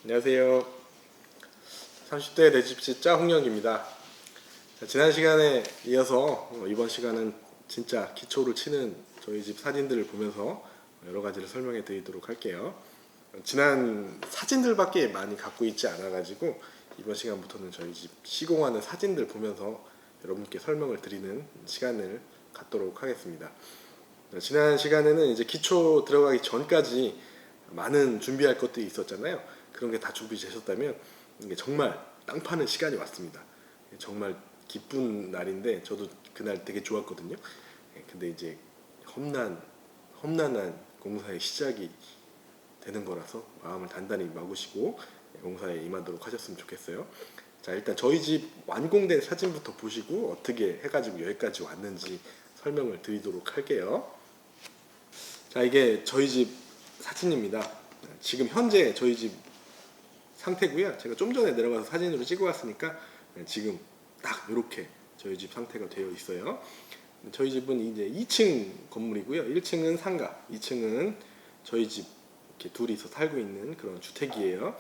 안녕하세요. 30대 내 집 짓자 홍영기입니다. 지난 시간에 이어서 이번 시간은 진짜 기초를 치는 저희 집 사진들을 보면서 여러 가지를 설명해 드리도록 할게요. 지난 사진들밖에 많이 갖고 있지 않아 가지고 이번 시간부터는 저희 집 시공하는 사진들 보면서 여러분께 설명을 드리는 시간을 갖도록 하겠습니다. 지난 시간에는 이제 기초 들어가기 전까지 많은 준비할 것들이 있었잖아요. 그런 게 다 준비되셨다면 이게 정말 땅 파는 시간이 왔습니다. 정말 기쁜 날인데 저도 그날 되게 좋았거든요. 근데 이제 험난한 공사의 시작이 되는 거라서 마음을 단단히 먹으시고 공사에 임하도록 하셨으면 좋겠어요. 자, 일단 저희 집 완공된 사진부터 보시고 어떻게 해가지고 여기까지 왔는지 설명을 드리도록 할게요. 자, 이게 저희 집 사진입니다. 지금 현재 저희 집 상태고요. 제가 좀 전에 내려가서 사진으로 찍어 왔으니까 지금 딱 이렇게 저희 집 상태가 되어 있어요. 저희 집은 이제 2층 건물이고요. 1층은 상가, 2층은 저희 집 이렇게 둘이서 살고 있는 그런 주택이에요.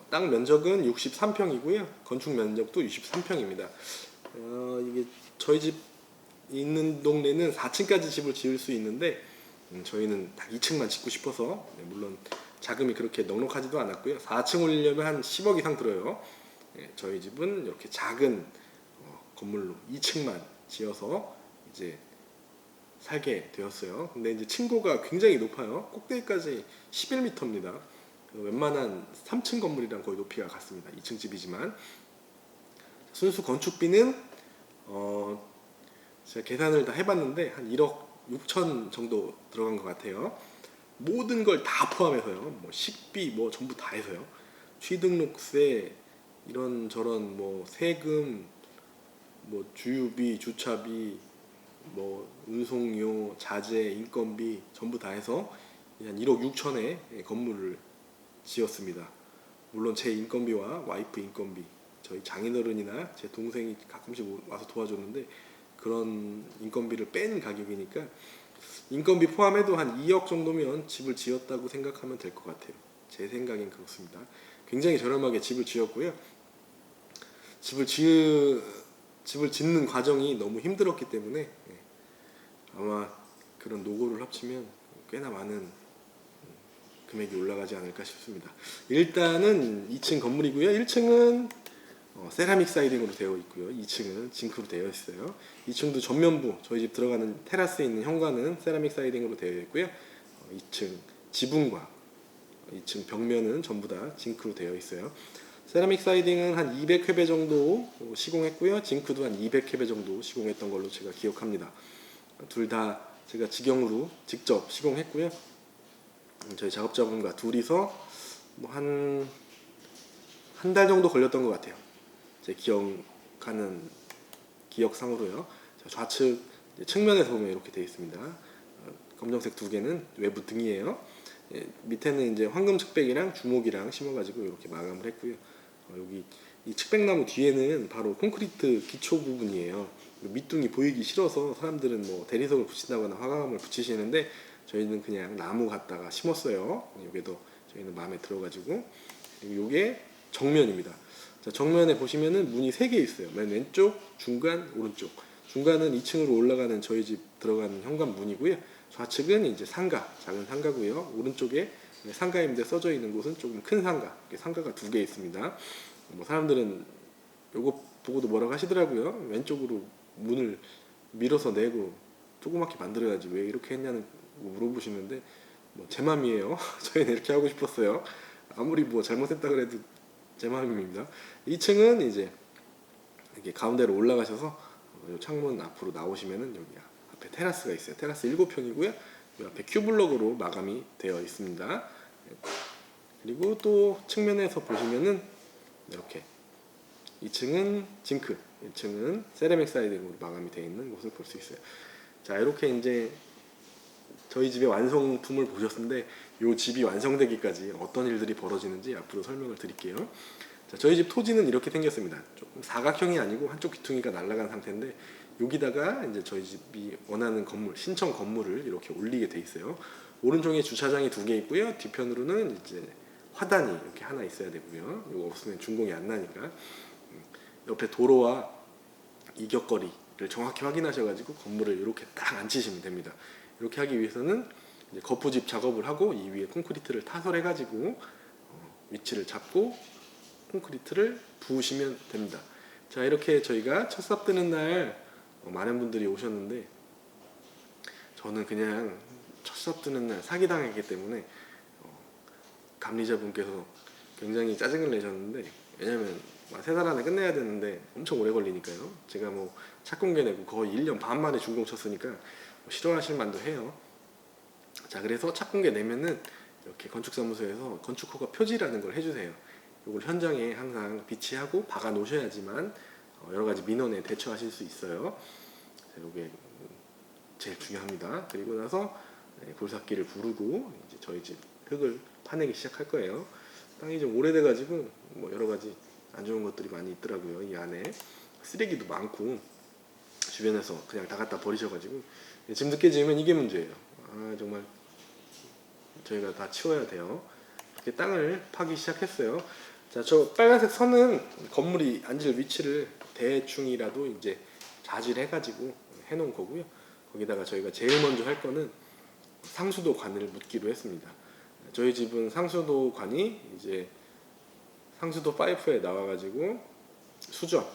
땅 면적은 63평이고요. 건축 면적도 63평입니다. 이게 저희 집 있는 동네는 4층까지 집을 지을 수 있는데 저희는 딱 2층만 짓고 싶어서 물론 자금이 그렇게 넉넉하지도 않았고요. 4층 올리려면 한 10억 이상 들어요. 저희 집은 이렇게 작은 건물로 2층만 지어서 이제 살게 되었어요. 근데 이제 층고가 굉장히 높아요. 꼭대기까지 11m입니다. 웬만한 3층 건물이랑 거의 높이가 같습니다. 2층 집이지만 순수 건축비는 제가 계산을 다 해봤는데 한 1억 6천 정도 들어간 것 같아요. 모든 걸 다 포함해서요. 뭐 식비 뭐 전부 다 해서요. 취등록세 이런 뭐 세금 뭐 주유비 주차비 뭐 운송료 자재 인건비 전부 다 해서 한 1억 6천에 건물을 지었습니다. 물론 제 인건비와 와이프 인건비 저희 장인어른이나 제 동생이 가끔씩 와서 도와줬는데 그런 인건비를 뺀 가격이니까 인건비 포함해도 한 2억 정도면 집을 지었다고 생각하면 될 것 같아요. 제 생각엔 그렇습니다. 굉장히 저렴하게 집을 지었고요. 집을 짓는 과정이 너무 힘들었기 때문에 아마 그런 노고를 합치면 꽤나 많은 금액이 올라가지 않을까 싶습니다. 일단은 2층 건물이고요. 1층은 세라믹 사이딩으로 되어 있고요. 2층은 징크로 되어 있어요. 2층도 전면부 저희 집 들어가는 테라스에 있는 현관은 세라믹 사이딩으로 되어 있고요. 2층 지붕과 2층 벽면은 전부 다 징크로 되어 있어요. 세라믹 사이딩은 한 200회배 정도 시공했고요. 징크도 한 200회배 정도 시공했던 걸로 제가 기억합니다. 둘 다 제가 직영으로 직접 시공했고요. 저희 작업자분과 둘이서 뭐 한 달 정도 걸렸던 것 같아요. 제 기억상으로요. 좌측 측면에서 보면 이렇게 되어 있습니다. 검정색 두 개는 외부 등이에요. 밑에는 이제 황금 측백이랑 주목이랑 심어가지고 이렇게 마감을 했고요. 여기 이 측백나무 뒤에는 바로 콘크리트 기초 부분이에요. 밑둥이 보이기 싫어서 사람들은 뭐 대리석을 붙인다거나 화강암을 붙이시는데 저희는 그냥 나무 갖다가 심었어요. 이게도 저희는 마음에 들어가지고. 그리고 이게 정면입니다. 자, 정면에 보시면은 문이 3개 있어요. 맨 왼쪽, 중간, 오른쪽. 중간은 2층으로 올라가는 저희 집 들어가는 현관 문이고요. 좌측은 이제 상가, 작은 상가고요. 오른쪽에 상가임대 써져 있는 곳은 조금 큰 상가. 상가가 2개 있습니다. 뭐 사람들은 요거 보고도 뭐라고 하시더라고요. 왼쪽으로 문을 밀어서 내고 조그맣게 만들어야지 왜 이렇게 했냐는 물어보시는데 뭐 제 맘이에요. 저희는 이렇게 하고 싶었어요. 아무리 뭐 잘못했다 그래도 제 마음입니다. 2층은 이제 이렇게 가운데로 올라가셔서 창문 앞으로 나오시면은 여기 앞에 테라스가 있어요. 테라스 7평이고요. 이 앞에 큐블럭으로 마감이 되어 있습니다. 그리고 또 측면에서 보시면은 이렇게 2층은 징크, 1층은 세라믹 사이딩으로 마감이 되어 있는 곳을 볼 수 있어요. 자, 이렇게 이제 저희 집의 완성품을 보셨는데 이 집이 완성되기까지 어떤 일들이 벌어지는지 앞으로 설명을 드릴게요. 자, 저희 집 토지는 이렇게 생겼습니다. 조금 사각형이 아니고 한쪽 귀퉁이가 날아간 상태인데 여기다가 이제 저희 집이 원하는 건물, 신청 건물을 이렇게 올리게 돼 있어요. 오른쪽에 주차장이 2개 있고요. 뒤편으로는 이제 화단이 이렇게 하나 있어야 되고요. 이거 없으면 준공이 안 나니까. 옆에 도로와 이격거리를 정확히 확인하셔가지고 건물을 이렇게 딱 앉히시면 됩니다. 이렇게 하기 위해서는 이제 거푸집 작업을 하고 이 위에 콘크리트를 타설해가지고 위치를 잡고 콘크리트를 부으시면 됩니다. 자, 이렇게 저희가 첫 삽 뜨는 날 많은 분들이 오셨는데 저는 그냥 첫 삽 뜨는 날 사기당했기 때문에 감리자분께서 굉장히 짜증을 내셨는데, 왜냐면 3달 안에 끝내야 되는데 엄청 오래 걸리니까요. 제가 뭐 착공계 내고 거의 1년 반 만에 준공 쳤으니까 싫어하실 만도 해요. 자, 그래서 착공계 내면은 이렇게 건축사무소에서 건축허가 표지라는 걸 해주세요. 이걸 현장에 항상 비치하고 박아 놓으셔야지만 여러 가지 민원에 대처하실 수 있어요. 이게 제일 중요합니다. 그리고 나서 골삭기를 부르고 이제 저희 집 흙을 파내기 시작할 거예요. 땅이 좀 오래돼가지고 뭐 여러 가지 안 좋은 것들이 많이 있더라고요. 이 안에 쓰레기도 많고 주변에서 그냥 다 갖다 버리셔가지고 짐 늦게 지으면 이게 문제예요. 정말 저희가 다 치워야 돼요. 이렇게 땅을 파기 시작했어요. 자, 저 빨간색 선은 건물이 앉을 위치를 대충이라도 이제 자질해가지고 해놓은 거고요. 거기다가 저희가 제일 먼저 할 거는 상수도 관을 묻기로 했습니다. 저희 집은 상수도 관이 이제 상수도 파이프에 나와가지고 수전,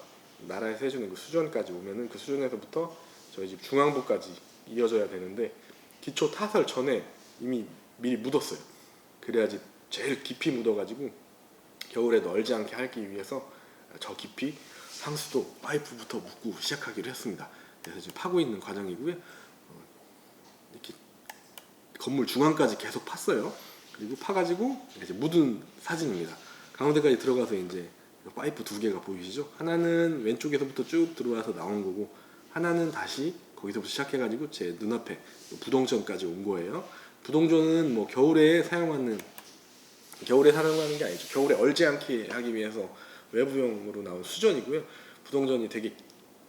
나라에서 해주는 그 수전까지 오면은 그 수전에서부터 저희 집 중앙부까지 이어져야 되는데 기초 타설 전에 이미 미리 묻었어요. 그래야지 제일 깊이 묻어가지고 겨울에 널지 않게 하기 위해서 저 깊이 상수도 파이프부터 묻고 시작하기로 했습니다. 그래서 지금 파고 있는 과정이고요. 이렇게 건물 중앙까지 계속 팠어요. 그리고 파가지고 이제 묻은 사진입니다. 가운데까지 들어가서 이제 파이프 2개가 보이시죠? 하나는 왼쪽에서부터 쭉 들어와서 나온 거고, 하나는 다시 거기서부터 시작해가지고 제 눈앞에 부동전까지 온 거예요. 부동전은 뭐 겨울에 사용하는 게 아니죠. 겨울에 얼지 않게 하기 위해서 외부형으로 나온 수전이고요. 부동전이 되게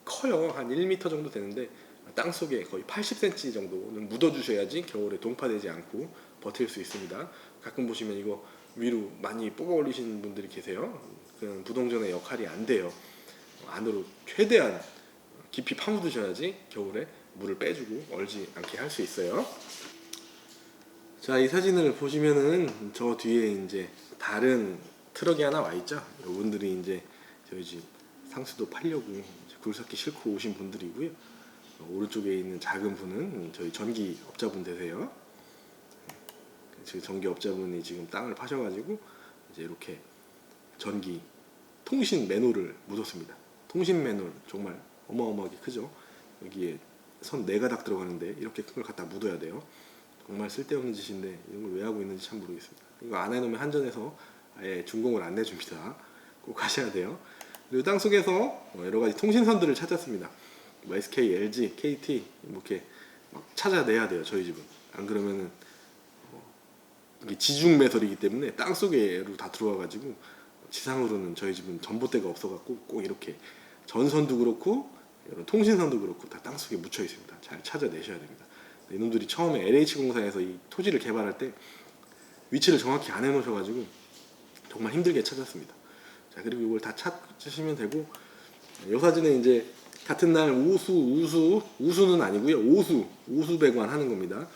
커요. 한 1m 정도 되는데 땅속에 거의 80cm 정도는 묻어주셔야지 겨울에 동파되지 않고 버틸 수 있습니다. 가끔 보시면 이거 위로 많이 뽑아 올리시는 분들이 계세요. 그냥 부동전의 역할이 안 돼요. 안으로 최대한 깊이 파묻으셔야지 겨울에 물을 빼주고 얼지 않게 할 수 있어요. 자, 이 사진을 보시면은 저 뒤에 이제 다른 트럭이 하나 와 있죠. 이분들이 이제 저희 집 상수도 팔려고 굴삭기 싣고 오신 분들이고요. 오른쪽에 있는 작은 분은 저희 전기업자분 되세요. 지금 전기업자분이 지금 땅을 파셔가지고 이제 이렇게 전기 통신 매놀을 묻었습니다. 통신 매놀 정말 어마어마하게 크죠. 여기에 선 4가닥 들어가는데 이렇게 큰 걸 갖다 묻어야 돼요. 정말 쓸데없는 짓인데 이런 걸 왜 하고 있는지 참 모르겠습니다. 이거 안 해놓으면 한전에서 아예 준공을 안 내줍니다. 꼭 하셔야 돼요. 그리고 땅속에서 여러 가지 통신선들을 찾았습니다. 뭐 SK, LG, KT 이렇게 막 찾아내야 돼요. 저희 집은 안 그러면은 이게 지중 매설이기 때문에 땅 속에로 다 들어와가지고 지상으로는 저희 집은 전봇대가 없어갖고 꼭 이렇게 전선도 그렇고 이런 통신선도 그렇고 다 땅 속에 묻혀 있습니다. 잘 찾아내셔야 됩니다. 이놈들이 처음에 LH공사에서 이 토지를 개발할 때 위치를 정확히 안 해놓으셔가지고 정말 힘들게 찾았습니다. 자, 그리고 이걸 다 찾으시면 되고, 이 사진은 이제 같은 날 우수는 아니고요. 오수배관 하는 겁니다.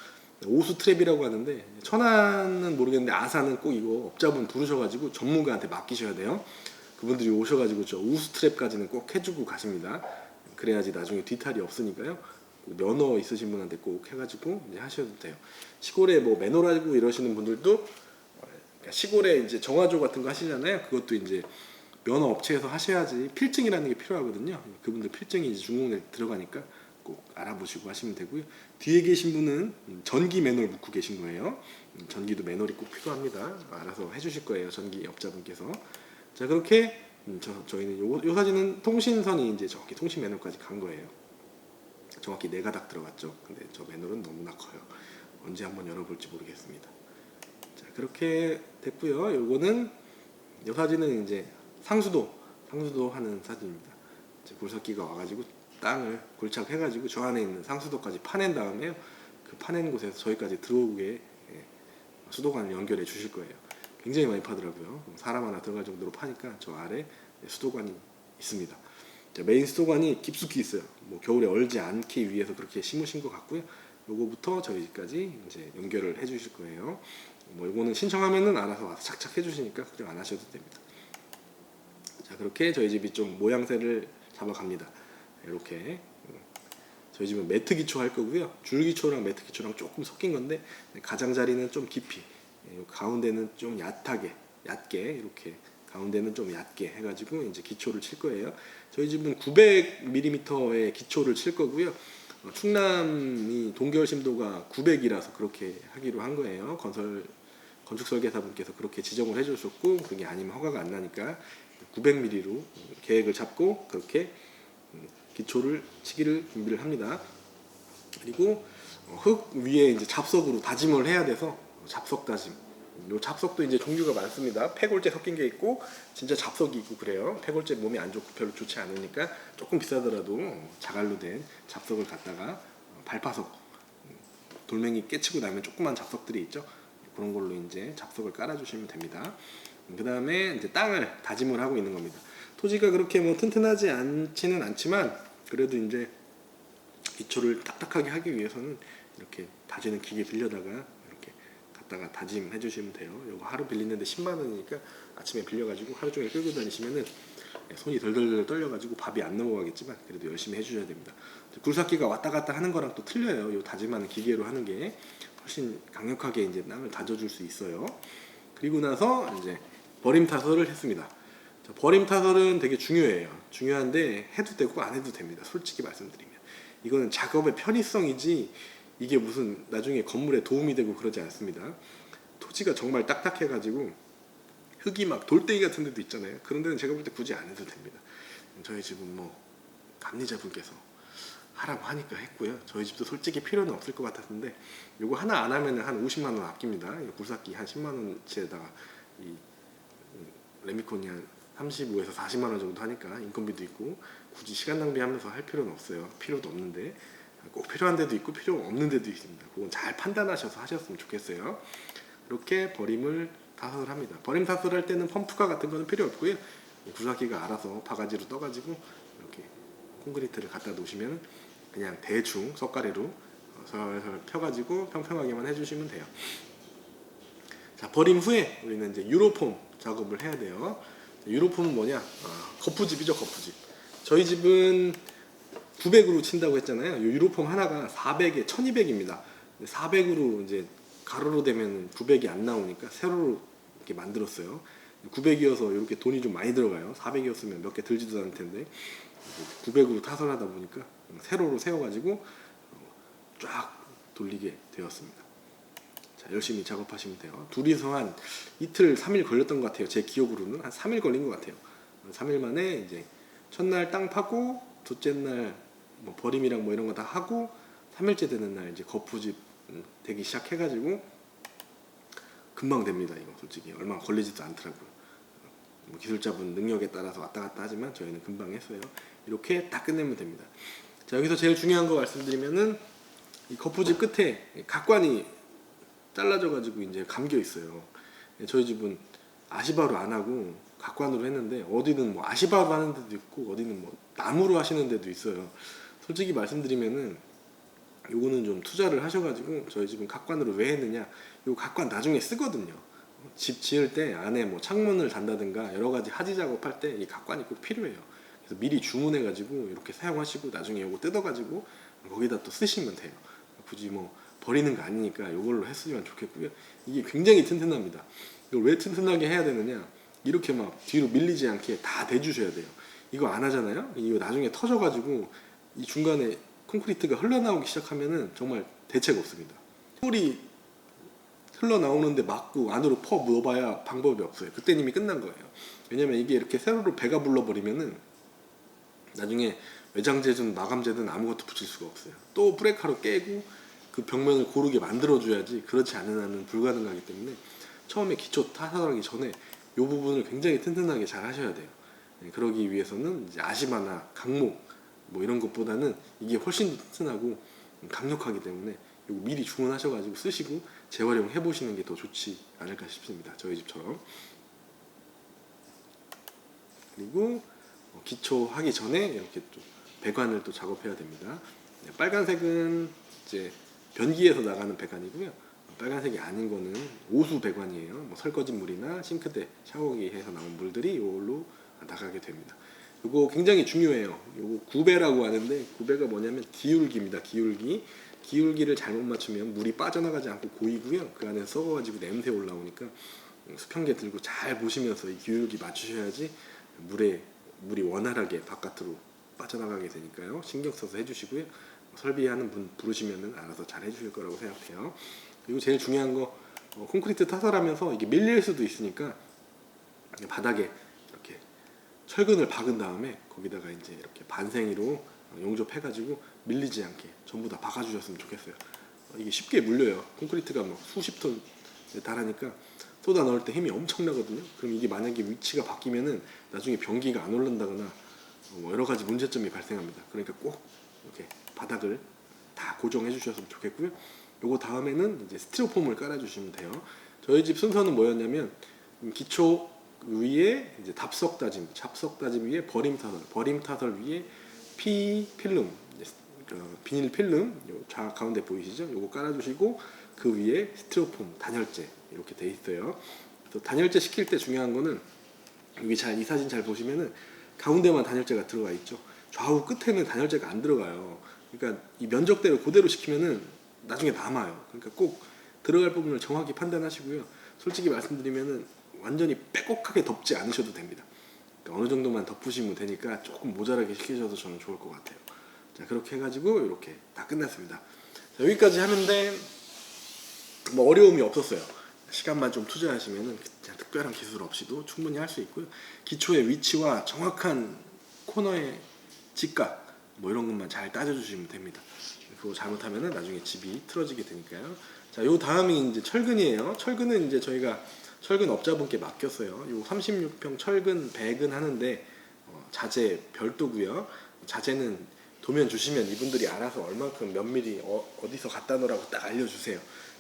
오수 트랩이라고 하는데 천안은 모르겠는데 아산은 꼭 이거 업자분 부르셔가지고 전문가한테 맡기셔야 돼요. 그분들이 오셔가지고 저 우수 트랩까지는 꼭 해주고 가십니다. 그래야지 나중에 뒤탈이 없으니까요. 면허 있으신 분한테 꼭 해가지고 이제 하셔도 돼요. 시골에 뭐 매놀하고 이러시는 분들도 시골에 이제 정화조 같은 거 하시잖아요. 그것도 이제 면허 업체에서 하셔야지 필증이라는 게 필요하거든요. 그분들 필증이 이제 중공에 들어가니까 꼭 알아보시고 하시면 되고요. 뒤에 계신 분은 전기 매놀 묻고 계신 거예요. 전기도 매놀이 꼭 필요합니다. 알아서 해주실 거예요. 전기 업자분께서. 자, 그렇게 저희는 요 사진은 통신선이 이제 저기 통신 매놀까지 간 거예요. 정확히 4가닥 들어갔죠. 근데 저 매놀은 너무나 커요. 언제 한번 열어볼지 모르겠습니다. 자, 그렇게 됐고요. 요거는 요 사진은 이제 상수도 하는 사진입니다. 이제 굴삭기가 와가지고 땅을 골착해가지고 저 안에 있는 상수도까지 파낸 다음에 그 파낸 곳에서 저희까지 들어오게 수도관을 연결해 주실 거예요. 굉장히 많이 파더라고요. 사람 하나 들어갈 정도로 파니까 저 아래 수도관이 있습니다. 자, 메인 수도관이 깊숙이 있어요. 뭐 겨울에 얼지 않기 위해서 그렇게 심으신 것 같고요. 요거부터 저희 집까지 이제 연결을 해주실 거예요. 뭐 요거는 신청하면은 알아서 와서 착착 해주시니까 걱정 안 하셔도 됩니다. 자, 그렇게 저희 집이 좀 모양새를 잡아갑니다. 이렇게 저희 집은 매트 기초 할 거고요. 줄 기초랑 매트 기초랑 조금 섞인 건데 가장자리는 좀 깊이, 가운데는 좀 얕게 이렇게 가운데는 좀 얕게 해가지고 이제 기초를 칠 거예요. 저희 집은 900mm의 기초를 칠 거고요. 충남이 동결 심도가 900이라서 그렇게 하기로 한 거예요. 건축 설계사분께서 그렇게 지정을 해주셨고 그게 아니면 허가가 안 나니까 900mm로 계획을 잡고 그렇게 기초를 치기를 준비를 합니다. 그리고 흙 위에 이제 잡석으로 다짐을 해야 돼서 잡석 다짐. 요 잡석도 이제 종류가 많습니다. 폐골재 섞인 게 있고 진짜 잡석이 있고 그래요. 폐골재 몸에 안 좋고 별로 좋지 않으니까 조금 비싸더라도 자갈로 된 잡석을 갖다가 발파석, 돌멩이 깨치고 나면 조그만 잡석들이 있죠. 그런 걸로 이제 잡석을 깔아주시면 됩니다. 그 다음에 이제 땅을 다짐을 하고 있는 겁니다. 토지가 그렇게 뭐 튼튼하지 않지는 않지만 그래도 이제 기초를 딱딱하게 하기 위해서는 이렇게 다지는 기계 빌려다가 이렇게 갖다가 다짐해 주시면 돼요. 이거 하루 빌리는데 10만 원이니까 아침에 빌려가지고 하루 종일 끌고 다니시면은 손이 덜덜덜 떨려가지고 밥이 안 넘어가겠지만 그래도 열심히 해주셔야 됩니다. 굴삭기가 왔다 갔다 하는 거랑 또 틀려요. 이 다짐하는 기계로 하는 게 훨씬 강력하게 이제 땅을 다져줄 수 있어요. 그리고 나서 이제 버림 타설을 했습니다. 버림 타설은 되게 중요해요. 중요한데 해도 되고 안 해도 됩니다. 솔직히 말씀드리면 이거는 작업의 편의성이지 이게 무슨 나중에 건물에 도움이 되고 그러지 않습니다. 토지가 정말 딱딱해가지고 흙이 막 돌덩이 같은 데도 있잖아요. 그런 데는 제가 볼 때 굳이 안 해도 됩니다. 저희 집은 뭐 감리자분께서 하라고 하니까 했고요. 저희 집도 솔직히 필요는 없을 것 같았는데 요거 하나 안 하면 한 50만 원 아낍니다. 굴삭기 한 10만 원치에다가 이 레미콘이 한 35에서 40만 원 정도 하니까 인건비도 있고 굳이 시간 낭비하면서 할 필요는 없어요. 필요도 없는데 꼭 필요한 데도 있고 필요 없는 데도 있습니다. 그건 잘 판단하셔서 하셨으면 좋겠어요. 이렇게 버림을 타설을 합니다. 버림 타설할 때는 펌프카 같은 거는 필요 없고요. 굴삭기가 알아서 바가지로 떠가지고 이렇게 콘크리트를 갖다 놓으시면 그냥 대충 석가래로 설설 펴가지고 평평하게만 해주시면 돼요. 자, 버림 후에 우리는 이제 유로폼 작업을 해야 돼요. 유로폼은 뭐냐? 거푸집이죠, 거푸집. 저희 집은 900으로 친다고 했잖아요. 이 유로폼 하나가 400에 1200입니다. 400으로 이제 가로로 되면 900이 안 나오니까 세로로 이렇게 만들었어요. 900이어서 이렇게 돈이 좀 많이 들어가요. 400이었으면 몇 개 들지도 않을 텐데 900으로 타설하다 보니까 세로로 세워가지고 쫙 돌리게 되었습니다. 자, 열심히 작업하시면 돼요. 둘이서 한 이틀, 3일 걸렸던 것 같아요. 제 기억으로는 한 3일 걸린 것 같아요. 3일 만에 이제 첫날 땅 파고 둘째 날 뭐 버림이랑 뭐 이런 거 다 하고 3일째 되는 날 이제 거푸집 되기 시작해가지고 금방 됩니다. 이거 솔직히 얼마 걸리지도 않더라고요. 뭐 기술자분 능력에 따라서 왔다 갔다 하지만 저희는 금방 했어요. 이렇게 딱 끝내면 됩니다. 자, 여기서 제일 중요한 거 말씀드리면은 이 거푸집 끝에 각관이 잘라져 가지고 이제 감겨 있어요. 저희 집은 아시바로 안 하고 각관으로 했는데 어디는 뭐 아시바로 하는 데도 있고 어디는 뭐 나무로 하시는 데도 있어요. 솔직히 말씀드리면은 요거는 좀 투자를 하셔가지고 저희 집은 각관으로 왜 했느냐, 요 각관 나중에 쓰거든요. 집 지을 때 안에 뭐 창문을 단다든가 여러 가지 하지 작업할 때 이 각관이 꼭 필요해요. 그래서 미리 주문해가지고 이렇게 사용하시고 나중에 요거 뜯어가지고 거기다 또 쓰시면 돼요. 굳이 뭐 버리는 거 아니니까 이걸로 했으면 좋겠고요. 이게 굉장히 튼튼합니다. 이걸 왜 튼튼하게 해야 되느냐, 이렇게 막 뒤로 밀리지 않게 다 대주셔야 돼요. 이거 안 하잖아요. 이거 나중에 터져가지고 이 중간에 콘크리트가 흘러나오기 시작하면은 정말 대책 없습니다. 물이 흘러나오는데 막고 안으로 퍼 넣어봐야 방법이 없어요. 그때 이미 끝난 거예요. 왜냐면 이게 이렇게 세로로 배가 불러버리면은 나중에 외장재든 마감재든 아무것도 붙일 수가 없어요. 또 브레이크로 깨고 그 벽면을 고르게 만들어줘야지, 그렇지 않은 한은 불가능하기 때문에 처음에 기초 타설하기 전에 이 부분을 굉장히 튼튼하게 잘 하셔야 돼요. 그러기 위해서는 이제 아시마나 강목 뭐 이런 것보다는 이게 훨씬 튼튼하고 강력하기 때문에 요거 미리 주문하셔가지고 쓰시고 재활용해 보시는 게 더 좋지 않을까 싶습니다. 저희 집처럼. 그리고 기초 하기 전에 이렇게 또 배관을 또 작업해야 됩니다. 빨간색은 이제 변기에서 나가는 배관이고요. 빨간색이 아닌 거는 오수 배관이에요. 뭐 설거지 물이나 싱크대, 샤워기에서 나온 물들이 이걸로 나가게 됩니다. 이거 굉장히 중요해요. 이거 구배라고 하는데 구배가 뭐냐면 기울기입니다. 기울기를 잘못 맞추면 물이 빠져나가지 않고 고이고요. 그 안에 썩어가지고 냄새 올라오니까 수평계 들고 잘 보시면서 이 기울기 맞추셔야지 물이 원활하게 바깥으로 빠져나가게 되니까요. 신경 써서 해주시고요. 설비하는 분 부르시면은 알아서 잘 해주실 거라고 생각해요. 그리고 제일 중요한 거 콘크리트 타설하면서 이게 밀릴 수도 있으니까 바닥에 이렇게 철근을 박은 다음에 거기다가 이제 이렇게 반생이로 용접해가지고 밀리지 않게 전부 다 박아주셨으면 좋겠어요. 이게 쉽게 물려요. 콘크리트가 뭐 수십 톤 달하니까 쏟아 넣을 때 힘이 엄청나거든요. 그럼 이게 만약에 위치가 바뀌면은 나중에 변기가 안 오른다거나 뭐 여러 가지 문제점이 발생합니다. 그러니까 꼭 이렇게 바닥을 다 고정해 주셨으면 좋겠고요. 요거 다음에는 이제 스티로폼을 깔아 주시면 돼요. 저희 집 순서는 뭐였냐면 기초 위에 이제 잡석 다짐 위에 버림 타설 위에 필름, 비닐 필름 가운데 보이시죠? 요거 깔아주시고 그 위에 스티로폼 단열재 이렇게 돼 있어요. 또 단열재 시킬 때 중요한 거는 여기 이 사진 잘 보시면은 가운데만 단열재가 들어가 있죠. 좌우 끝에는 단열재가 안 들어가요. 그러니까 이 면적대로 그대로 시키면은 나중에 남아요. 그러니까 꼭 들어갈 부분을 정확히 판단하시고요. 솔직히 말씀드리면은 완전히 빼곡하게 덮지 않으셔도 됩니다. 그러니까 어느 정도만 덮으시면 되니까 조금 모자라게 시키셔도 저는 좋을 것 같아요. 자, 그렇게 해가지고 이렇게 다 끝났습니다. 자, 여기까지 하는데 뭐 어려움이 없었어요. 시간만 좀 투자하시면은 그냥 특별한 기술 없이도 충분히 할 수 있고요. 기초의 위치와 정확한 코너의 직각 뭐 이런 것만 잘 따져주시면 됩니다. 그거 잘못하면은 나중에 집이 틀어지게 되니까요. 자, 요 다음이 이제 철근이에요. 철근은 이제 저희가 철근 업자분께 맡겼어요. 요 36평 철근 100은 하는데 자재 별도고요. 자재는 도면 주시면 이분들이 알아서 얼마큼 몇 미리 어디서 갖다 놓으라고 딱 알려주세요.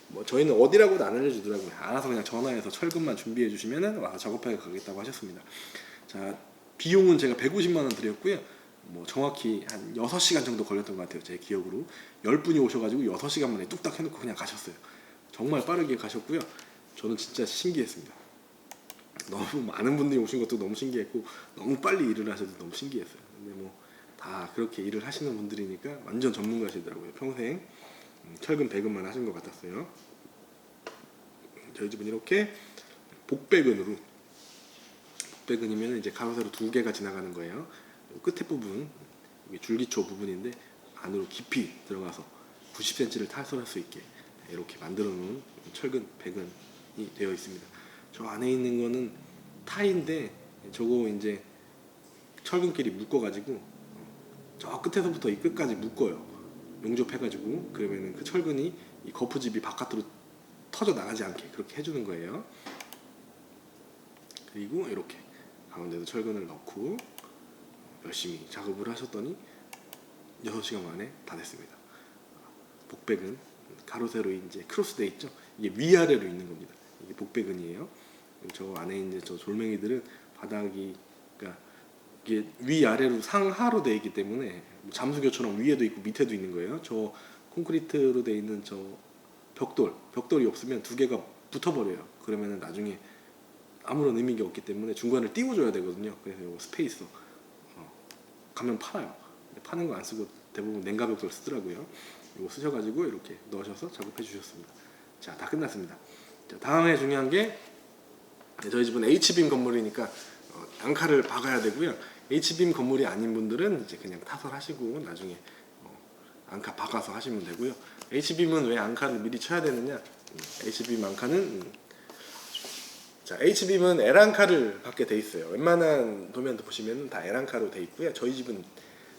뭐 저희는 어디라고도 안 알려주더라고요. 알아서 그냥 전화해서 철근만 준비해 주시면은 와서 작업하게 가겠다고 하셨습니다. 자, 비용은 제가 150만 원 드렸고요. 뭐 정확히 한 6시간 정도 걸렸던 것 같아요. 제 기억으로 10분이 오셔가지고 6시간 만에 뚝딱 해놓고 그냥 가셨어요. 정말 빠르게 가셨고요. 저는 진짜 신기했습니다. 너무 많은 분들이 오신 것도 너무 신기했고 너무 빨리 일을 하셔도 너무 신기했어요. 근데 뭐 다 그렇게 일을 하시는 분들이니까 완전 전문가시더라고요. 평생 철근 배근만 하신 것 같았어요. 저희 집은 이렇게 복배근으로 복배근이면 이제 가로 세로 2개가 지나가는 거예요. 끝에 부분 이게 줄기초 부분인데 안으로 깊이 들어가서 90cm를 탈선할 수 있게 이렇게 만들어 놓은 철근 배근이 되어 있습니다. 저 안에 있는 거는 타인데 저거 이제 철근끼리 묶어가지고 저 끝에서부터 이 끝까지 묶어요. 용접해가지고 그러면은 그 철근이 이 거푸집이 바깥으로 터져 나가지 않게 그렇게 해주는 거예요. 그리고 이렇게 가운데도 철근을 넣고 열심히 작업을 하셨더니 6시간 만에 다 됐습니다. 복배근 가로 세로 이제 크로스돼 있죠. 이게 위아래로 있는 겁니다. 이게 복배근이에요. 저 안에 이제 저 돌멩이들은 바닥이 그러니까 이게 위아래로 상하로 되어 있기 때문에 잠수교처럼 위에도 있고 밑에도 있는 거예요. 저 콘크리트로 되어 있는 저 벽돌이 없으면 2개가 붙어버려요. 그러면 나중에 아무런 의미가 없기 때문에 중간을 띄워줘야 되거든요. 그래서 이거 스페이서 가면 팔아요. 파는 거 안 쓰고 대부분 냉가벽돌 쓰더라고요. 이거 쓰셔가지고 이렇게 넣으셔서 작업해 주셨습니다. 자, 다 끝났습니다. 자, 다음에 중요한 게 저희 집은 H빔 건물이니까 앙카를 박아야 되고요. H빔 건물이 아닌 분들은 이제 그냥 타설하시고 나중에 앙카 박아서 하시면 되고요. H빔은 왜 앙카를 미리 쳐야 되느냐? H빔 앙카는 자, H빔은 L앙카를 받게 돼 있어요. 웬만한 도면도 보시면 다 L앙카로 돼 있고요. 저희 집은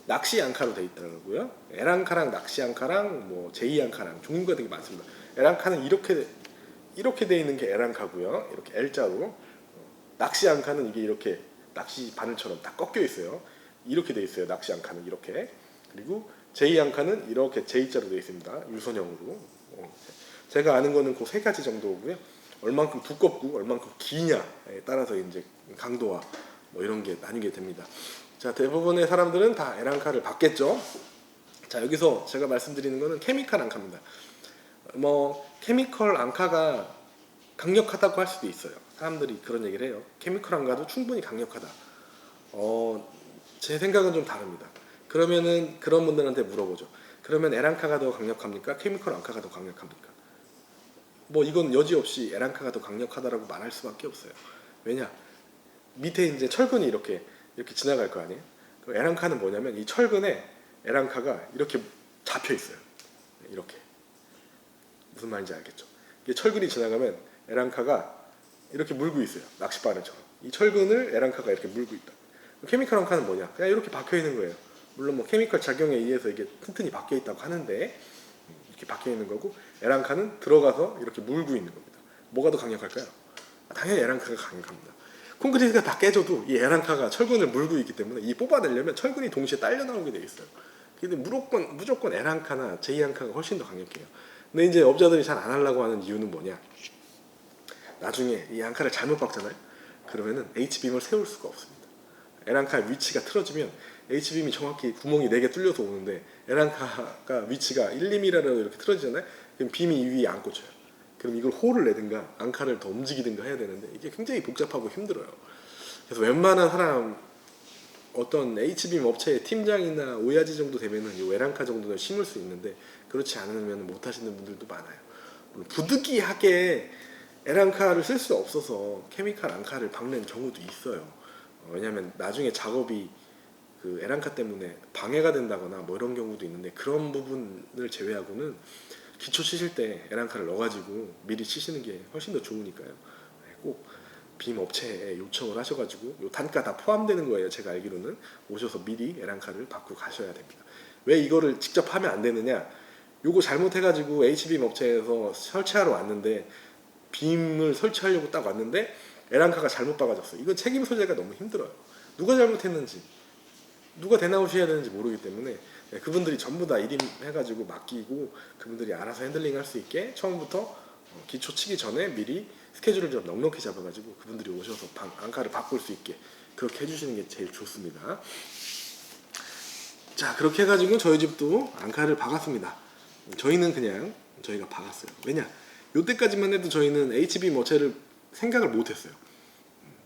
낚시 앙카로 돼 있더라고요. L앙카랑 낚시 앙카랑 뭐 J 앙카랑 종류가 되게 많습니다. L앙카는 이렇게 돼 있는 게 L앙카고요. 이렇게 L자로. 낚시 앙카는 이게 이렇게 낚시 바늘처럼 다 꺾여 있어요. 이렇게 돼 있어요. 낚시 앙카는 이렇게. 그리고 J 앙카는 이렇게 J자로 되어 있습니다. 유선형으로. 제가 아는 거는 그 세 가지 정도고요. 얼만큼 두껍고 얼만큼 기냐에 따라서 이제 강도와 뭐 이런 게 나뉘게 됩니다. 자, 대부분의 사람들은 다 L앙카를 받겠죠. 자, 여기서 제가 말씀드리는 거는 케미컬 앙카입니다. 뭐 케미컬 앙카가 강력하다고 할 수도 있어요. 사람들이 그런 얘기를 해요. 케미컬 앙카도 충분히 강력하다. 제 생각은 좀 다릅니다. 그러면은 그런 분들한테 물어보죠. 그러면 L앙카가 더 강력합니까? 케미컬 앙카가 더 강력합니까? 뭐 이건 여지없이 L앙카가 더 강력하다라고 말할 수밖에 없어요. 왜냐? 밑에 이제 철근이 이렇게 지나갈 거 아니에요? L앙카는 뭐냐면 이 철근에 L앙카가 이렇게 잡혀 있어요. 이렇게. 무슨 말인지 알겠죠? 이게 철근이 지나가면 L앙카가 이렇게 물고 있어요. 낚싯바늘처럼. 이 철근을 L앙카가 이렇게 물고 있다. 케미컬 앙카는 뭐냐? 그냥 이렇게 박혀 있는 거예요. 물론 뭐 케미컬 작용에 의해서 이게 튼튼히 박혀 있다고 하는데 이렇게 박혀 있는 거고, L앙카는 들어가서 이렇게 물고 있는 겁니다. 뭐가 더 강력할까요? 당연히 L앙카가 강력합니다. 콘크리트가 다 깨져도 이 L앙카가 철근을 물고 있기 때문에 이 뽑아내려면 철근이 동시에 딸려 나오게 돼 있어요. 근데 무조건 L앙카나 J앙카가 훨씬 더 강력해요. 근데 이제 업자들이 잘 안 하려고 하는 이유는 뭐냐? 나중에 이 앙카를 잘못 박잖아요. 그러면은 H빔을 세울 수가 없습니다. L앙카의 위치가 틀어지면 H빔이 정확히 구멍이 4개 뚫려서 오는데 L앙카가 위치가 1, 2mm라도 이렇게 틀어지잖아요. 그럼 빔이 이 위에 안 꽂혀요. 그럼 이걸 홀을 내든가 앙카를 더 움직이든가 해야 되는데 이게 굉장히 복잡하고 힘들어요. 그래서 웬만한 사람, 어떤 H빔 업체의 팀장이나 오야지 정도 되면은 이 L앙카 정도는 심을 수 있는데, 그렇지 않으면 못 하시는 분들도 많아요. 부득이하게 L앙카를 쓸 수 없어서 케미컬 앙카를 박는 경우도 있어요. 왜냐하면 나중에 작업이 그 L앙카 때문에 방해가 된다거나 뭐 이런 경우도 있는데, 그런 부분을 제외하고는 기초 치실 때 L앙카를 넣어가지고 미리 치시는 게 훨씬 더 좋으니까요. 꼭 빔 업체에 요청을 하셔가지고 요 단가 다 포함되는 거예요. 제가 알기로는 오셔서 미리 L앙카를 받고 가셔야 됩니다. 왜 이거를 직접 하면 안 되느냐? 요거 잘못해가지고 H빔 업체에서 설치하러 왔는데, 빔을 설치하려고 딱 왔는데 L앙카가 잘못 박아졌어요. 이건 책임 소재가 너무 힘들어요. 누가 잘못했는지, 누가 대나오셔야 되는지 모르기 때문에 그분들이 전부 다 일임 해가지고 맡기고, 그분들이 알아서 핸들링 할 수 있게 처음부터 기초 치기 전에 미리 스케줄을 좀 넉넉히 잡아가지고 그분들이 오셔서 앙카를 바꿀 수 있게 그렇게 해주시는 게 제일 좋습니다. 자, 그렇게 해가지고 저희 집도 앙카를 박았습니다. 저희는 그냥 저희가 박았어요. 왜냐? 요때까지만 해도 저희는 H빔 업체를 생각을 못했어요.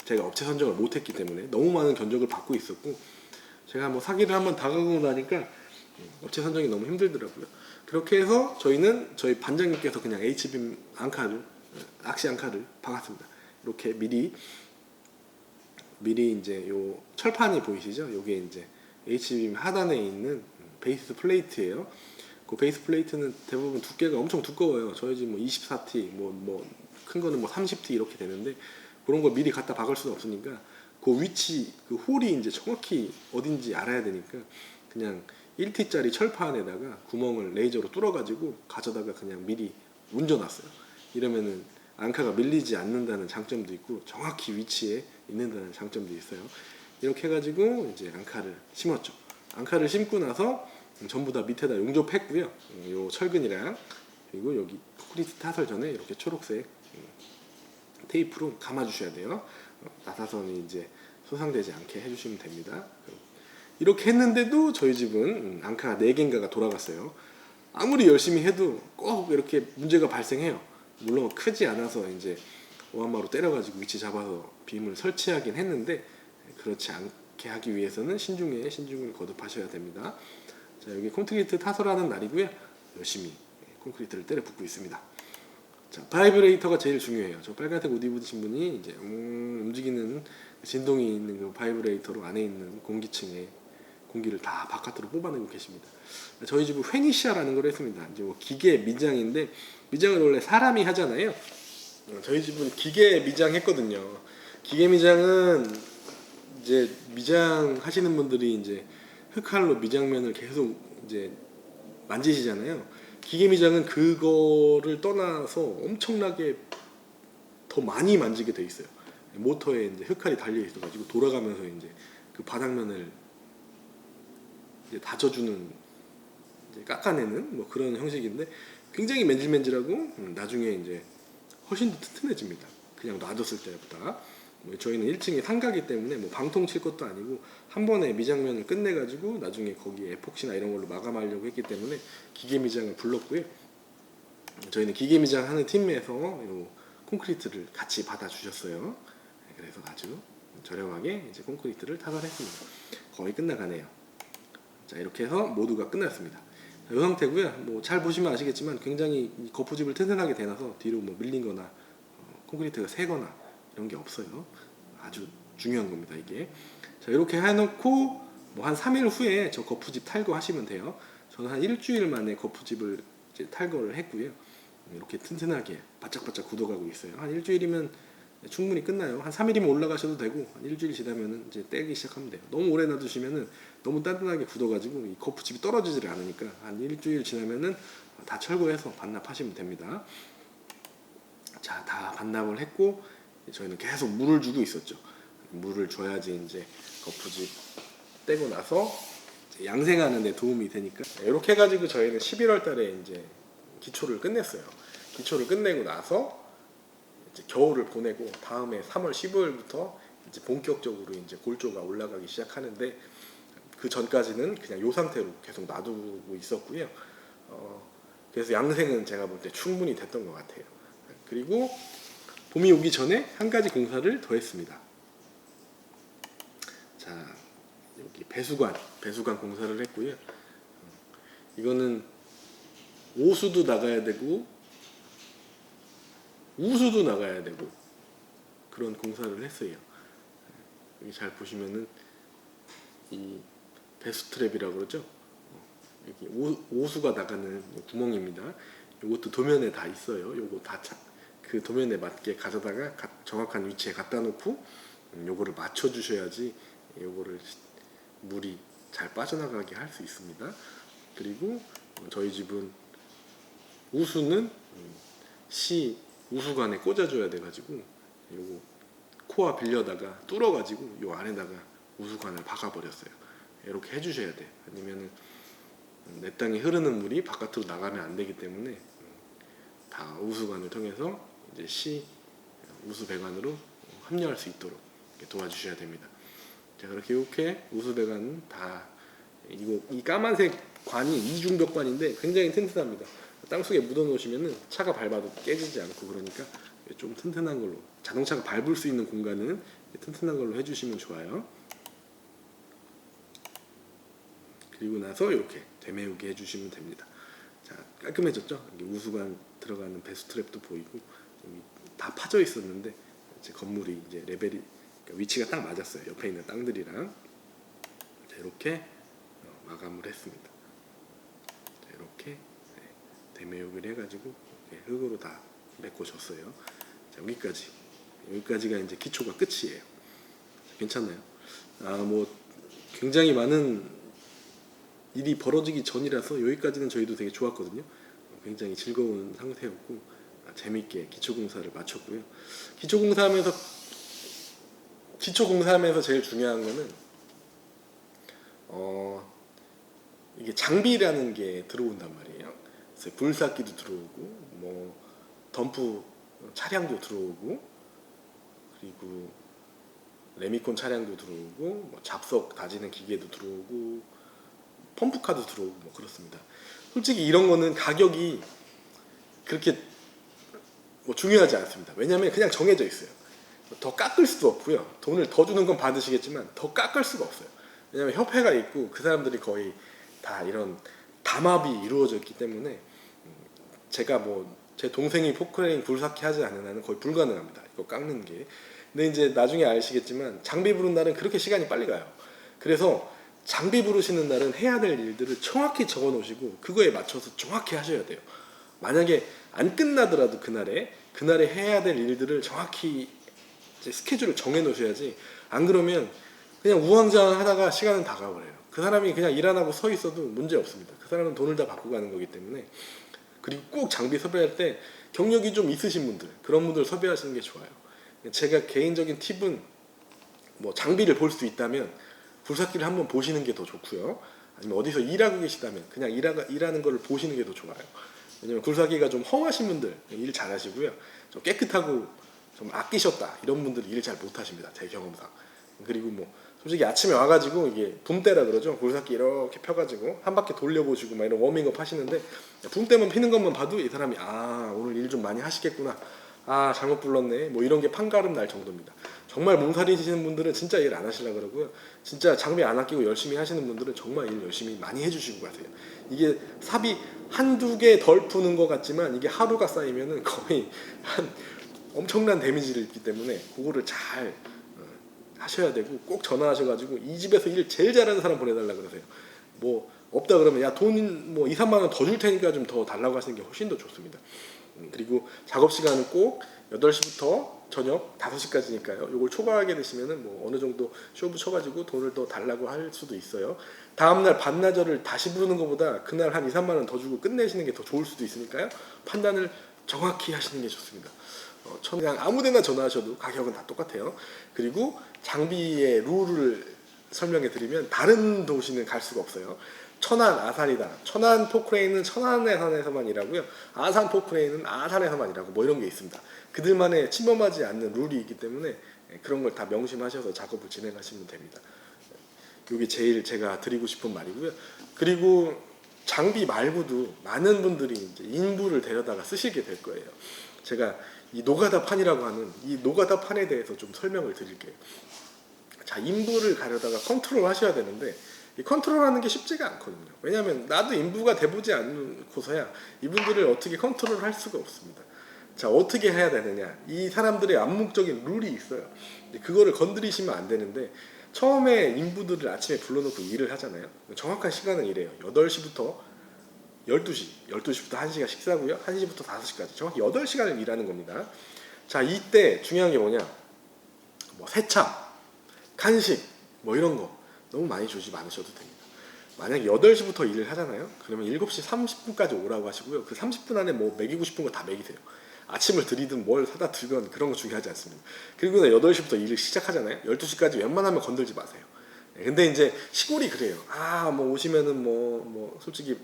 제가 업체 선정을 못했기 때문에 너무 많은 견적을 받고 있었고, 제가 뭐 사기를 한번 당하고 나니까 업체 선정이 너무 힘들더라고요. 그렇게 해서 저희는 저희 반장님께서 그냥 H빔 앙카를, 악시 앙카를 박았습니다. 이렇게 미리 이제 요 철판이 보이시죠? 요게 이제 H빔 하단에 있는 베이스 플레이트예요. 그 베이스 플레이트는 대부분 두께가 엄청 두꺼워요. 저희 집 뭐 24T, 큰 거는 뭐 30T 이렇게 되는데, 그런 걸 미리 갖다 박을 수는 없으니까 그 위치, 그 홀이 이제 정확히 어딘지 알아야 되니까 그냥 1T짜리 철판에다가 구멍을 레이저로 뚫어가지고 가져다가 그냥 미리 얹어놨어요. 이러면은 앙카가 밀리지 않는다는 장점도 있고 정확히 위치에 있는다는 장점도 있어요. 이렇게 해가지고 이제 앙카를 심었죠. 앙카를 심고 나서 전부 다 밑에다 용접했고요. 요 철근이랑, 그리고 여기 콘크리트 타설 전에 이렇게 초록색 테이프로 감아주셔야 돼요. 나사선이 이제 손상되지 않게 해주시면 됩니다. 이렇게 했는데도 저희 집은 앙카가 4개인가가 돌아갔어요. 아무리 열심히 해도 꼭 이렇게 문제가 발생해요. 물론 크지 않아서 이제 오한마로 때려가지고 위치 잡아서 빔을 설치하긴 했는데, 그렇지 않게 하기 위해서는 신중에 신중을 거듭하셔야 됩니다. 자, 여기 콘크리트 타설하는 날이고요. 열심히 콘크리트를 때려 붓고 있습니다. 자, 바이브레이터가 제일 중요해요. 저 빨간색 옷 입으신 분이 이제 움직이는 진동이 있는 그 바이브레이터로 안에 있는 공기층에 공기를 다 바깥으로 뽑아내고 계십니다. 저희 집은 회니시아라는 걸 했습니다. 이제 뭐 기계 미장인데, 미장을 원래 사람이 하잖아요. 저희 집은 기계 미장했거든요. 기계 미장은 이제 미장 하시는 분들이 이제 흑칼로 미장면을 계속 이제 만지시잖아요. 기계 미장은 그거를 떠나서 엄청나게 더 많이 만지게 돼 있어요. 모터에 이제 흑칼이 달려 있어가지고 돌아가면서 이제 그 바닥면을 이제 다져주는 이제 깎아내는 뭐 그런 형식인데 굉장히 맨질맨질하고 나중에 이제 훨씬 더 튼튼해집니다. 그냥 놔뒀을 때보다. 뭐 저희는 1층이 상가기 때문에 뭐 방통 칠 것도 아니고 한 번에 미장면을 끝내가지고 나중에 거기에 에폭시나 이런 걸로 마감하려고 했기 때문에 기계 미장을 불렀고요. 저희는 기계 미장 하는 팀에서 요 콘크리트를 같이 받아주셨어요. 그래서 아주 저렴하게 이제 콘크리트를 타설했습니다. 거의 끝나가네요. 자, 이렇게 해서 모두가 끝났습니다. 이 상태고요. 뭐 잘 보시면 아시겠지만 굉장히 이 거푸집을 튼튼하게 대놔서 뒤로 뭐 밀린거나 콘크리트가 새거나 이런 게 없어요. 아주 중요한 겁니다, 이게. 자, 이렇게 해놓고 뭐 한 3일 후에 저 거푸집 탈거하시면 돼요. 저는 한 일주일 만에 거푸집을 이제 탈거를 했고요. 이렇게 튼튼하게 바짝바짝 굳어가고 있어요. 한 일주일이면 충분히 끝나요. 한 3일이면 올라가셔도 되고 한 일주일 지나면은 이제 떼기 시작하면 돼요. 너무 오래 놔두시면은 너무 단단하게 굳어가지고 이 거푸집이 떨어지질 않으니까 한 일주일 지나면은 다 철거해서 반납하시면 됩니다. 자, 다 반납을 했고 저희는 계속 물을 주고 있었죠. 물을 줘야지 이제 거푸집 떼고 나서 이제 양생하는 데 도움이 되니까 이렇게 해가지고 저희는 11월 달에 이제 기초를 끝냈어요. 기초를 끝내고 나서 이제 겨울을 보내고 다음에 3월 15일부터 이제 본격적으로 이제 골조가 올라가기 시작하는데 그 전까지는 그냥 요 상태로 계속 놔두고 있었고요. 그래서 양생은 제가 볼 때 충분히 됐던 것 같아요. 그리고 봄이 오기 전에 한 가지 공사를 더 했습니다. 자, 여기 배수관 공사를 했고요. 이거는 오수도 나가야 되고 우수도 나가야 되고 그런 공사를 했어요. 여기 잘 보시면은 이 배수트랩이라고 그러죠. 여기 오수가 나가는 구멍입니다. 이것도 도면에 다 있어요. 요거 다 그 도면에 맞게 가져다가 정확한 위치에 갖다 놓고 요거를 맞춰 주셔야지 요거를 물이 잘 빠져나가게 할 수 있습니다. 그리고 저희 집은 우수는 시 우수관에 꽂아줘야 돼가지고 요거 코아 빌려다가 뚫어가지고 요 안에다가 우수관을 박아버렸어요. 이렇게 해주셔야 돼. 아니면은 내 땅에 흐르는 물이 바깥으로 나가면 안 되기 때문에 다 우수관을 통해서 이제 시 우수 배관으로 합류할 수 있도록 도와주셔야 됩니다. 자, 그렇게 이렇게 우수 배관 다 이 까만색 관이 이중벽관인데 굉장히 튼튼합니다. 땅속에 묻어 놓으시면은 차가 밟아도 깨지지 않고 그러니까 좀 튼튼한 걸로 자동차가 밟을 수 있는 공간은 튼튼한 걸로 해주시면 좋아요. 그리고 나서 이렇게 되메우기 해주시면 됩니다. 자, 깔끔해졌죠? 우수관 들어가는 배수 트랩도 보이고 다 파져 있었는데 이제 건물이 이제 레벨이 그러니까 위치가 딱 맞았어요. 옆에 있는 땅들이랑. 자, 이렇게 마감을 했습니다. 자, 이렇게 대매욕을 해가지고 흙으로 다 메꿔줬어요. 자, 여기까지가 이제 기초가 끝이에요. 괜찮나요? 뭐 굉장히 많은 일이 벌어지기 전이라서 여기까지는 저희도 되게 좋았거든요. 굉장히 즐거운 상태였고 재밌게 기초공사를 마쳤고요. 기초공사하면서 제일 중요한 거는 이게 장비라는 게 들어온단 말이에요. 그래서 불삭기도 들어오고 뭐 덤프 차량도 들어오고 그리고 레미콘 차량도 들어오고 뭐 잡석 다지는 기계도 들어오고 펌프카도 들어오고 뭐 그렇습니다. 솔직히 이런 거는 가격이 그렇게 뭐 중요하지 않습니다. 왜냐하면 그냥 정해져 있어요. 더 깎을 수도 없고요. 돈을 더 주는 건 받으시겠지만 더 깎을 수가 없어요. 왜냐하면 협회가 있고 그 사람들이 거의 다 이런 담합이 이루어져 있기 때문에 제가 뭐 제 동생이 포크레인 불삭기 하지 않는 한은 거의 불가능합니다. 이거 깎는 게. 근데 이제 나중에 아시겠지만 장비 부른 날은 그렇게 시간이 빨리 가요. 그래서 장비 부르시는 날은 해야 될 일들을 정확히 적어 놓으시고 그거에 맞춰서 정확히 하셔야 돼요. 만약에 안 끝나더라도 그날에 해야 될 일들을 정확히 이제 스케줄을 정해 놓으셔야지 안 그러면 그냥 우왕좌왕 하다가 시간은 다 가버려요. 그 사람이 그냥 일 안 하고 서 있어도 문제 없습니다. 그 사람은 돈을 다 받고 가는 거기 때문에. 그리고 꼭 장비 섭외할 때 경력이 좀 있으신 분들 그런 분들 섭외하시는 게 좋아요. 제가 개인적인 팁은 뭐 장비를 볼 수 있다면 불삭기를 한번 보시는 게 더 좋고요. 아니면 어디서 일하고 계시다면 그냥 일하는 걸 보시는 게 더 좋아요. 왜냐면 굴삭기가 좀 험하신 분들 일 잘하시고요. 좀 깨끗하고 좀 아끼셨다 이런 분들은 일 잘 못하십니다. 제 경험상. 그리고 뭐 솔직히 아침에 와가지고 이게 붐대라 그러죠. 굴삭기 이렇게 펴가지고 한 바퀴 돌려보시고 막 이런 워밍업 하시는데 붐대만 피는 것만 봐도 이 사람이 아 오늘 일 좀 많이 하시겠구나. 아 잘못 불렀네. 뭐 이런 게 판가름 날 정도입니다. 정말 몸살이시는 분들은 진짜 일 안 하시려고 그러고요. 진짜 장비 안 아끼고 열심히 하시는 분들은 정말 일 열심히 많이 해주시고 가세요. 이게 삽이 한두 개 덜 푸는 것 같지만 이게 하루가 쌓이면은 거의 한 엄청난 데미지를 입기 때문에 그거를 잘 하셔야 되고 꼭 전화하셔가지고 이 집에서 일 제일 잘하는 사람 보내달라 그러세요. 뭐 없다 그러면 야 돈 뭐 2, 3만 원 더 줄 테니까 좀 더 달라고 하시는 게 훨씬 더 좋습니다. 그리고 작업 시간은 꼭 8시부터 저녁 5시까지니까요. 이걸 초과하게 되시면은 뭐 어느 정도 쇼부 쳐가지고 돈을 더 달라고 할 수도 있어요. 다음날 반나절을 다시 부르는 것보다 그날 한 2, 3만 원 더 주고 끝내시는 게 더 좋을 수도 있으니까요. 판단을 정확히 하시는 게 좋습니다. 그냥 아무데나 전화하셔도 가격은 다 똑같아요. 그리고 장비의 룰을 설명해 드리면 다른 도시는 갈 수가 없어요. 천안, 아산이다. 천안 포크레인은 천안에서만 일하고요. 아산 포크레인은 아산에서만 일하고 뭐 이런 게 있습니다. 그들만의 침범하지 않는 룰이 있기 때문에 그런 걸 다 명심하셔서 작업을 진행하시면 됩니다. 이게 제일 제가 드리고 싶은 말이고요. 그리고 장비 말고도 많은 분들이 이제 인부를 데려다가 쓰시게 될 거예요. 제가 이 노가다판이라고 하는 이 노가다판에 대해서 좀 설명을 드릴게요. 자, 인부를 가려다가 컨트롤 하셔야 되는데 이 컨트롤하는 게 쉽지가 않거든요. 왜냐하면 나도 인부가 돼보지 않고서야 이분들을 어떻게 컨트롤 할 수가 없습니다. 자, 어떻게 해야 되느냐? 이 사람들의 암묵적인 룰이 있어요. 그거를 건드리시면 안 되는데 처음에 인부들을 아침에 불러놓고 일을 하잖아요. 정확한 시간은 이래요. 8시부터 12시, 12시부터 1시가 식사고요. 1시부터 5시까지 정확히 8시간을 일하는 겁니다. 자, 이때 중요한 게 뭐냐? 뭐 세차, 간식, 뭐 이런 거 너무 많이 주지 않으셔도 됩니다. 만약에 8시부터 일을 하잖아요. 그러면 7시 30분까지 오라고 하시고요. 그 30분 안에 뭐 먹이고 싶은 거 다 먹이세요. 아침을 드리든 뭘 사다 들건 그런 거 중요하지 않습니다. 그리고 8시부터 일을 시작하잖아요. 12시까지 웬만하면 건들지 마세요. 근데 이제 시골이 그래요. 아, 뭐 오시면은 뭐 솔직히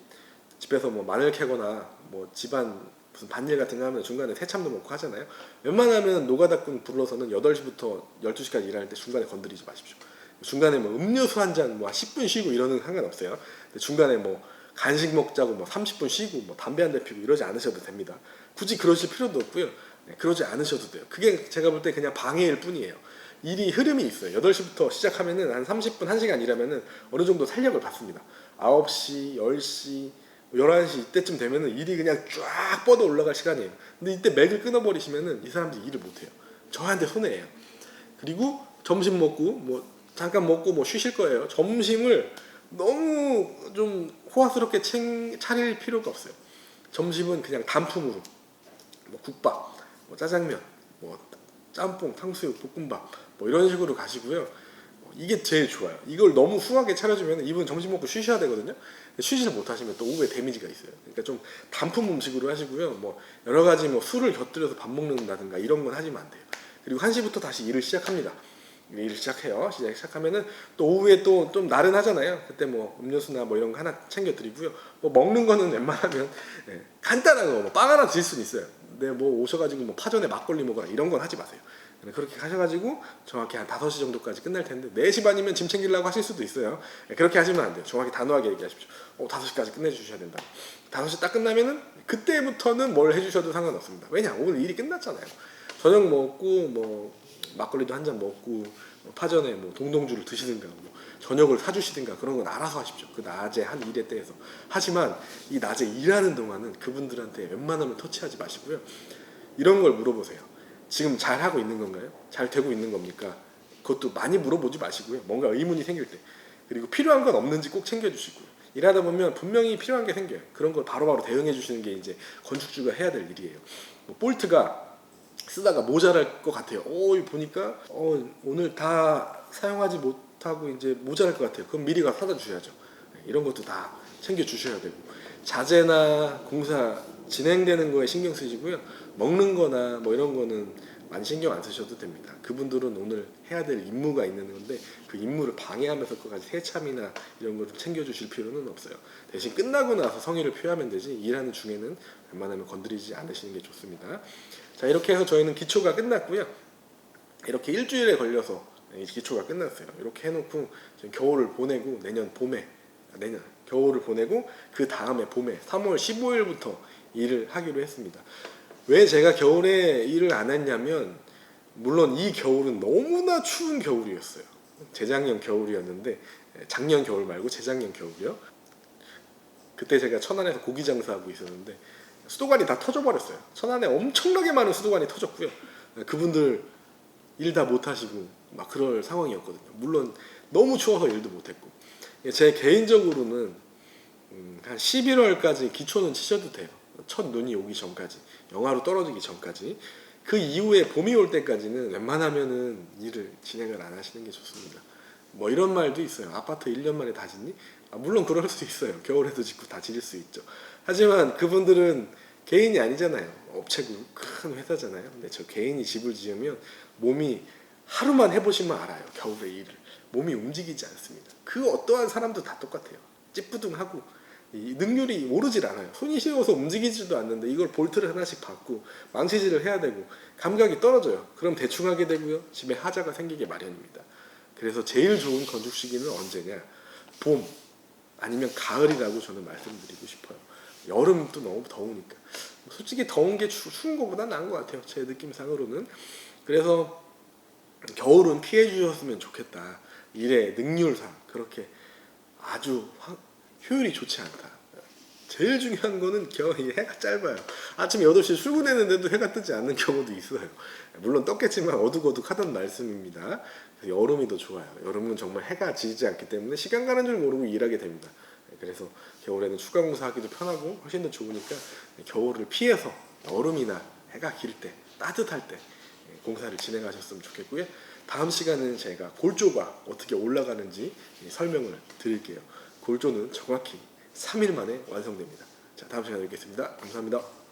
집에서 뭐 마늘 캐거나 뭐 집안 무슨 밭일 같은 거 하면 중간에 새참도 먹고 하잖아요. 웬만하면 노가다꾼 불러서는 8시부터 12시까지 일할 때 중간에 건드리지 마십시오. 중간에 뭐 음료수 한 잔 뭐 10분 쉬고 이러는 상관없어요. 중간에 뭐 간식 먹자고 뭐 30분 쉬고 뭐 담배 한 대 피고 이러지 않으셔도 됩니다. 굳이 그러실 필요도 없고요. 그러지 않으셔도 돼요. 그게 제가 볼 때 그냥 방해일 뿐이에요. 일이 흐름이 있어요. 8시부터 시작하면은 한 30분, 1시간 일하면은 어느 정도 탄력을 받습니다. 9시, 10시, 11시 이때쯤 되면은 일이 그냥 쫙 뻗어 올라갈 시간이에요. 근데 이때 맥을 끊어버리시면은 이 사람들이 일을 못해요. 저한테 손해예요. 그리고 점심 먹고 뭐 잠깐 먹고 뭐 쉬실 거예요. 점심을 너무 좀 호화스럽게 차릴 필요가 없어요. 점심은 그냥 단품으로 뭐 국밥, 뭐 짜장면, 뭐 짬뽕, 탕수육, 볶음밥 뭐 이런 식으로 가시고요. 이게 제일 좋아요. 이걸 너무 후하게 차려주면 이분 점심 먹고 쉬셔야 되거든요. 쉬지를 못하시면 또 오후에 데미지가 있어요. 그러니까 좀 단품 음식으로 하시고요. 뭐 여러 가지 뭐 술을 곁들여서 밥 먹는다든가 이런 건 하시면 안 돼요. 그리고 1시부터 다시 일을 시작합니다. 일을 시작해요. 시작하면은 또 오후에 또 좀 나른하잖아요. 그때 뭐 음료수나 뭐 이런 거 하나 챙겨드리고요. 뭐 먹는 거는 웬만하면 간단한 거, 뭐 빵 하나 드실 수는 있어요. 근데 뭐 오셔가지고 뭐 파전에 막걸리 먹어라 이런 건 하지 마세요. 그렇게 하셔가지고 정확히 한 5시 정도까지 끝날 텐데 4시 반이면 짐 챙기려고 하실 수도 있어요. 그렇게 하시면 안 돼요. 정확히 단호하게 얘기하십시오. 5시까지 끝내주셔야 된다. 5시 딱 끝나면은 그때부터는 뭘 해주셔도 상관없습니다. 왜냐? 오늘 일이 끝났잖아요. 저녁 먹고 뭐 막걸리도 한 잔 먹고 파전에 뭐 동동주를 드시든가 뭐 저녁을 사주시든가 그런 건 알아서 하십시오. 그 낮에 한 일에 대해서. 하지만 이 낮에 일하는 동안은 그분들한테 웬만하면 터치하지 마시고요. 이런 걸 물어보세요. 지금 잘 하고 있는 건가요? 잘 되고 있는 겁니까? 그것도 많이 물어보지 마시고요. 뭔가 의문이 생길 때. 그리고 필요한 건 없는지 꼭 챙겨주시고요. 일하다 보면 분명히 필요한 게 생겨요. 그런 걸 바로바로 대응해 주시는 게 이제 건축주가 해야 될 일이에요. 뭐 볼트가 쓰다가 모자랄 것 같아요. 보니까 오늘 다 사용하지 못하고 이제 모자랄 것 같아요. 그럼 미리 가서 사다 주셔야죠. 이런 것도 다 챙겨 주셔야 되고 자재나 공사 진행되는 거에 신경 쓰시고요. 먹는 거나 뭐 이런 거는 많이 신경 안 쓰셔도 됩니다. 그분들은 오늘 해야 될 임무가 있는 건데 그 임무를 방해하면서 그까지 세참이나 이런 걸 챙겨주실 필요는 없어요. 대신 끝나고 나서 성의를 표하면 되지 일하는 중에는 웬만하면 건드리지 않으시는 게 좋습니다. 자, 이렇게 해서 저희는 기초가 끝났고요. 이렇게 일주일에 걸려서 기초가 끝났어요. 이렇게 해놓고 겨울을 보내고 내년 겨울을 보내고 그 다음에 봄에 3월 15일부터 일을 하기로 했습니다. 왜 제가 겨울에 일을 안 했냐면 물론 이 겨울은 너무나 추운 겨울이었어요. 재작년 겨울이었는데 작년 겨울 말고 재작년 겨울이요. 그때 제가 천안에서 고기 장사하고 있었는데 수도관이 다 터져버렸어요. 천안에 엄청나게 많은 수도관이 터졌고요. 그분들 일 다 못하시고 막 그럴 상황이었거든요. 물론 너무 추워서 일도 못했고 제 개인적으로는 한 11월까지 기초는 치셔도 돼요. 첫 눈이 오기 전까지 영하로 떨어지기 전까지 그 이후에 봄이 올 때까지는 웬만하면은 일을 진행을 안 하시는 게 좋습니다. 뭐 이런 말도 있어요. 아파트 1년 만에 다 짓니? 물론 그럴 수 있어요. 겨울에도 짓고 다 지을 수 있죠. 하지만 그분들은 개인이 아니잖아요. 업체고 큰 회사잖아요. 근데 저 개인이 집을 지으면 몸이 하루만 해보시면 알아요. 겨울에 일을 몸이 움직이지 않습니다. 그 어떠한 사람도 다 똑같아요. 찌뿌둥하고 이 능률이 오르질 않아요. 손이 시려워서 움직이지도 않는데 이걸 볼트를 하나씩 받고 망치질을 해야 되고 감각이 떨어져요. 그럼 대충 하게 되고요. 집에 하자가 생기게 마련입니다. 그래서 제일 좋은 건축 시기는 언제냐? 봄 아니면 가을이라고 저는 말씀드리고 싶어요. 여름은 또 너무 더우니까 솔직히 더운 게 추운 것보다 나은 것 같아요. 제 느낌상으로는. 그래서 겨울은 피해 주셨으면 좋겠다. 일의 능률상 그렇게 아주 효율이 좋지 않다. 제일 중요한 거는 해가 짧아요. 아침 8시에 출근했는데도 해가 뜨지 않는 경우도 있어요. 물론 떴겠지만 어둑어둑 하던 말씀입니다. 여름이 더 좋아요. 여름은 정말 해가 지지 않기 때문에 시간 가는 줄 모르고 일하게 됩니다. 그래서 겨울에는 추가 공사하기도 편하고 훨씬 더 좋으니까 겨울을 피해서 여름이나 해가 길 때 따뜻할 때 공사를 진행하셨으면 좋겠고요. 다음 시간은 제가 골조가 어떻게 올라가는지 설명을 드릴게요. 골조는 정확히 3일 만에 완성됩니다. 자, 다음 시간에 뵙겠습니다. 감사합니다.